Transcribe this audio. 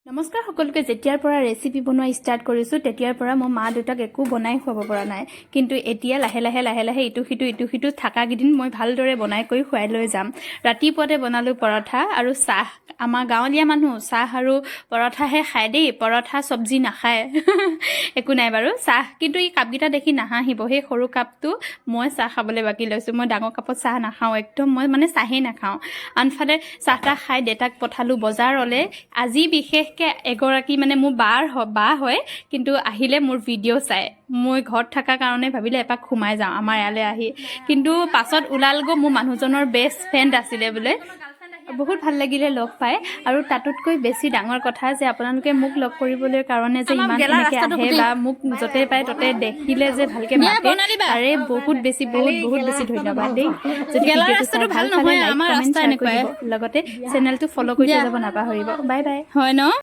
নমস্কাৰ সকলোকে যেতিয়াৰ পৰা ৰেচিপি বনোৱা ষ্টাৰ্ট কৰিছোঁ তেতিয়াৰ পৰা মই মা দেউতাক একো বনাই খুৱাব পৰা নাই কিন্তু এতিয়া লাহে লাহে ইটো সিটো থকা কেইদিন মই ভালদৰে বনাই কৰি খুৱাই লৈ যাম ৰাতিপুৱাতে বনালোঁ পৰঠা আৰু চাহ আমাৰ গাঁৱলীয়া মানুহ চাহ আৰু পৰঠাহে খায় দেই পৰঠা চব্জি নাখায় একো নাই বাৰু চাহ কিন্তু এই কাপকেইটা দেখি নাহাঁহিব সেই সৰু কাপটো মই চাহ খাবলৈ বাকী লৈছোঁ মই ডাঙৰ কাপত চাহ নাখাওঁ একদম মই মানে চাহেই নাখাওঁ আনফালে চাহ তাহ খাই দেউতাক পঠালোঁ বজাৰলৈ আজি বিশেষ এগৰাকী মানে মোৰ বা হয় কিন্তু আহিলে মোৰ ভিডিঅ' চাই মই ঘৰত থকাৰ কাৰণে ভাবিলে এপাক সোমাই যাওঁ আমাৰ ইয়ালৈ আহি কিন্তু পাছত ওলালগৈ মোৰ মানুহজনৰ বেষ্ট ফ্ৰেণ্ড আছিলে বোলে বহুত ভাল লাগিলে লগ পাই আৰু তাতোতকৈ বেছি ডাঙৰ কথা যে আপোনালোকে মোক লগ কৰিবলৈ কাৰণে যে ইমান এনেকৈ আহে বা মোক য'তে পায় ত'তে দেখিলে যে ভালকৈ মাতে তাৰে বহুত বেছি ধন্যবাদ দেই যদি ভিডিঅ'টো ভাল পালে লাইক কমেণ্ট শ্বেয়াৰ কৰিব লগতে চেনেলটো ফ'ল' কৰি থৈ যাব নাপাহৰিব বাই বাই হয় ন